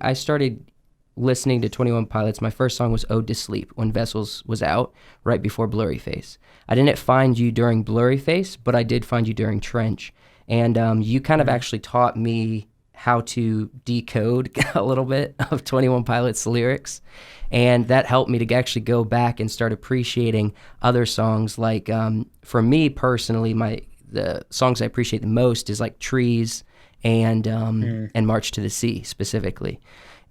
I started listening to 21 Pilots. My first song was Ode to Sleep when Vessels was out, right before Blurry Face. I didn't find you during Blurry Face, but I did find you during Trench. And you kind of actually taught me how to decode a little bit of 21 Pilots lyrics. And that helped me to actually go back and start appreciating other songs. Like, for me personally, the songs I appreciate the most is like Trees and March to the Sea specifically.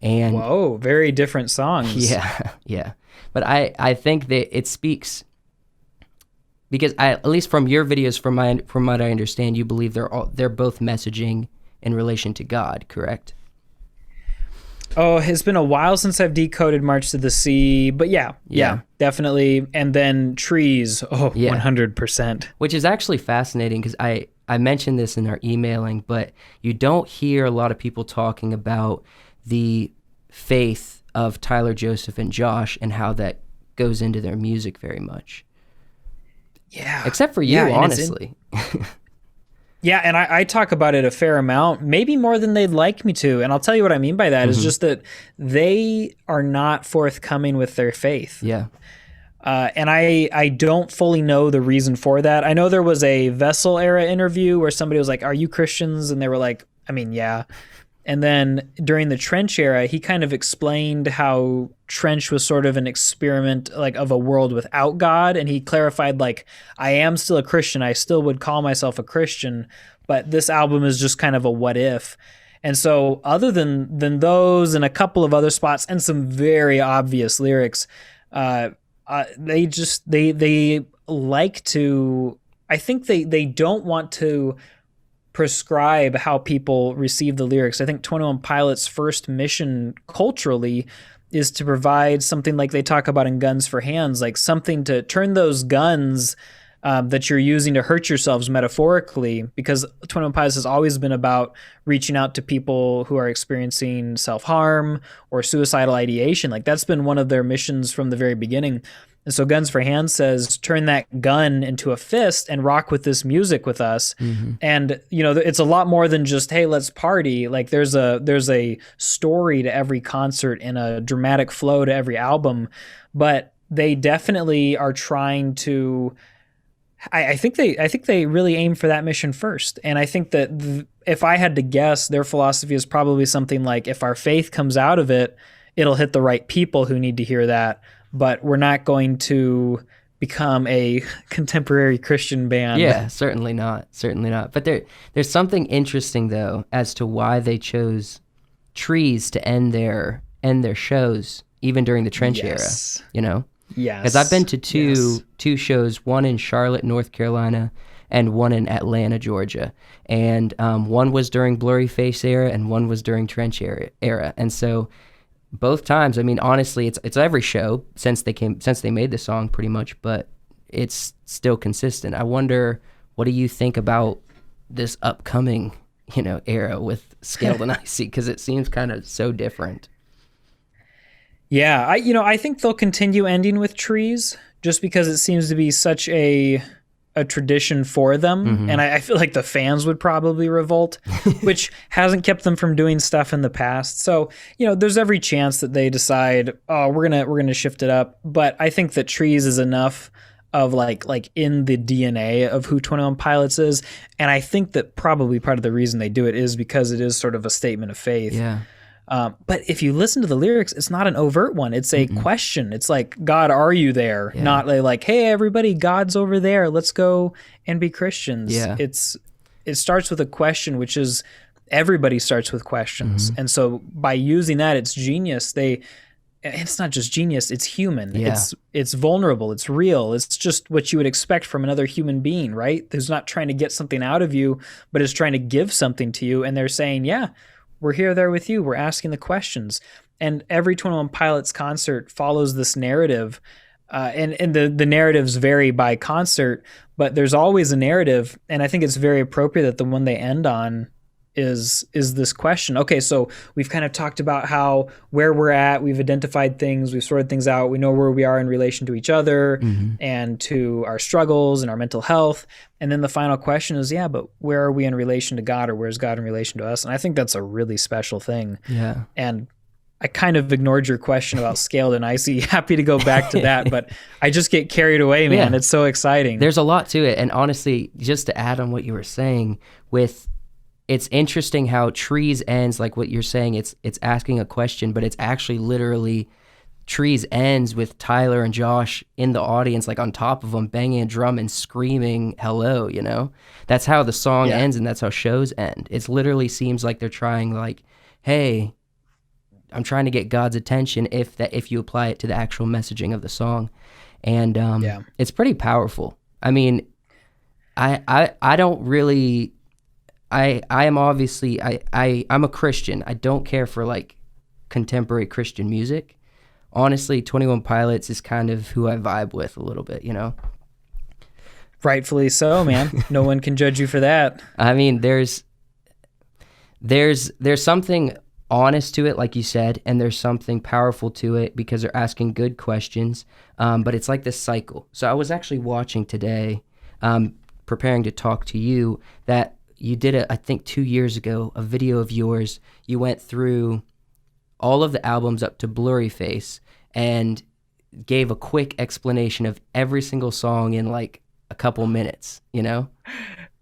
And whoa, very different songs. yeah, yeah. But I think that it speaks because at least from your videos, from what I understand, you believe they're both messaging in relation to God, correct? Oh, it's been a while since I've decoded March to the Sea, but yeah, definitely. And then Trees, 100%. Which is actually fascinating because I mentioned this in our emailing, but you don't hear a lot of people talking about the faith of Tyler, Joseph, and Josh and how that goes into their music very much. Yeah. Except for you, honestly. Yeah, and I talk about it a fair amount, maybe more than they'd like me to. And I'll tell you what I mean by that is just that they are not forthcoming with their faith. Yeah. And I don't fully know the reason for that. I know there was a Vessel era interview where somebody was like, "Are you Christians?" And they were like, "I mean, yeah." And then during the Trench era, he kind of explained how Trench was sort of an experiment like of a world without God. And he clarified like, I am still a Christian. I still would call myself a Christian, but this album is just kind of a what if. And so other than those and a couple of other spots and some very obvious lyrics, they like to, I think they don't want to prescribe how people receive the lyrics. I think 21 Pilots' first mission culturally is to provide something like they talk about in Guns for Hands, like something to turn those guns that you're using to hurt yourselves metaphorically, because 21 Pilots has always been about reaching out to people who are experiencing self-harm or suicidal ideation. Like that's been one of their missions from the very beginning. And so Guns for Hands says, turn that gun into a fist and rock with this music with us. And, you know, it's a lot more than just, hey, let's party. Like there's a story to every concert and a dramatic flow to every album. But they definitely are trying to, I think they really aim for that mission first. And I think that if I had to guess, their philosophy is probably something like, if our faith comes out of it, it'll hit the right people who need to hear that. But we're not going to become a contemporary Christian band. Yeah, certainly not. Certainly not. But there's something interesting though as to why they chose Trees to end their shows even during the Trench era. You know? Yes. Because I've been to two shows, one in Charlotte, North Carolina, and one in Atlanta, Georgia. And one was during Blurry Face era, and one was during Trench era. And so both times, I mean, honestly, it's every show since they made the song pretty much, but it's still consistent. I wonder, what do you think about this upcoming, era with Scaled and Icy? Because it seems kind of so different. Yeah, I think they'll continue ending with Trees just because it seems to be such a tradition for them. And I feel like the fans would probably revolt, which hasn't kept them from doing stuff in the past. So, there's every chance that they decide, oh, we're gonna shift it up. But I think that Trees is enough of like in the DNA of who 21 Pilots is. And I think that probably part of the reason they do it is because it is sort of a statement of faith. Yeah. But if you listen to the lyrics, it's not an overt one. It's a question. It's like, God, are you there? Yeah. Not like, hey, everybody, God's over there. Let's go and be Christians. Yeah. It starts with a question, which is everybody starts with questions. And so by using that, it's genius. It's not just genius, it's human. Yeah. It's vulnerable. It's real. It's just what you would expect from another human being, right? Who's not trying to get something out of you, but is trying to give something to you. And they're saying, yeah, we're here there with you. We're asking the questions. And every 21 Pilots concert follows this narrative. And the narratives vary by concert, but there's always a narrative. And I think it's very appropriate that the one they end on is this question. Okay, so we've kind of talked about how where we're at, we've identified things, we've sorted things out, we know where we are in relation to each other and to our struggles and our mental health. And then the final question is, yeah, but where are we in relation to God, or where's God in relation to us? And I think that's a really special thing. Yeah. And I kind of ignored your question about scaled and icy. Happy to go back to that, but I just get carried away, man. Yeah. It's so exciting. There's a lot to it. And honestly, just to add on what you were saying, it's interesting how Trees ends, like what you're saying, it's asking a question, but it's actually literally Trees ends with Tyler and Josh in the audience, like on top of them, banging a drum and screaming hello, you know? That's how the song ends, and that's how shows end. It literally seems like they're trying, like, hey, I'm trying to get God's attention if you apply it to the actual messaging of the song. And it's pretty powerful. I mean, I don't really, I am obviously, I'm a Christian. I don't care for like contemporary Christian music. Honestly, 21 Pilots is kind of who I vibe with a little bit, you know? Rightfully so, man. No one can judge you for that. I mean, there's something honest to it, like you said, and there's something powerful to it because they're asking good questions, but it's like this cycle. So I was actually watching today, preparing to talk to you, that you did I think 2 years ago, a video of yours. You went through all of the albums up to Blurry Face and gave a quick explanation of every single song in like a couple minutes, you know?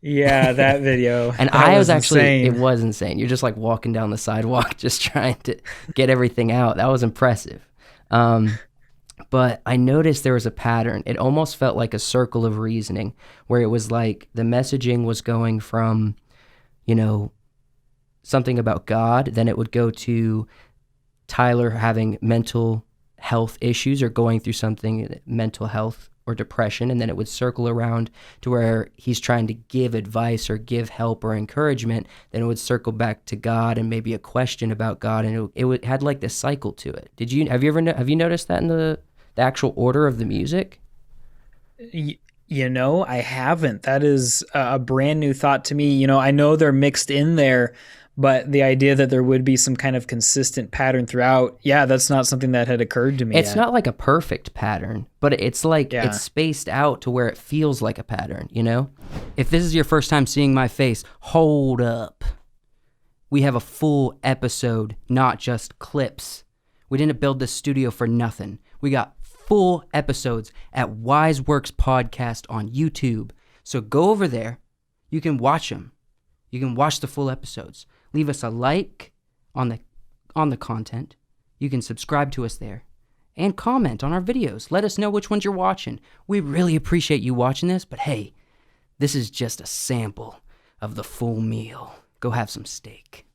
Yeah, that video. And that I was actually, insane. It was insane. You're just like walking down the sidewalk, just trying to get everything out. That was impressive. But I noticed there was a pattern. It almost felt like a circle of reasoning where it was like the messaging was going from, you know, something about God, then it would go to Tyler having mental health issues or going through something, mental health or depression, and then it would circle around to where he's trying to give advice or give help or encouragement. Then it would circle back to God and maybe a question about God, and it had like this cycle to it. Have you noticed that in the actual order of the music? You know, I haven't. That is a brand new thought to me. You know, I know they're mixed in there, but the idea that there would be some kind of consistent pattern throughout, yeah, that's not something that had occurred to me It's yet. not like a perfect pattern, but it's like it's spaced out to where it feels like a pattern, you know? If this is your first time seeing my face, hold up. We have a full episode, not just clips. We didn't build this studio for nothing. We got full episodes at Wise Works Podcast on YouTube. So go over there. You can watch them. You can watch the full episodes. Leave us a like on the content. You can subscribe to us there and comment on our videos. Let us know which ones you're watching. We really appreciate you watching this, but hey, this is just a sample of the full meal. Go have some steak.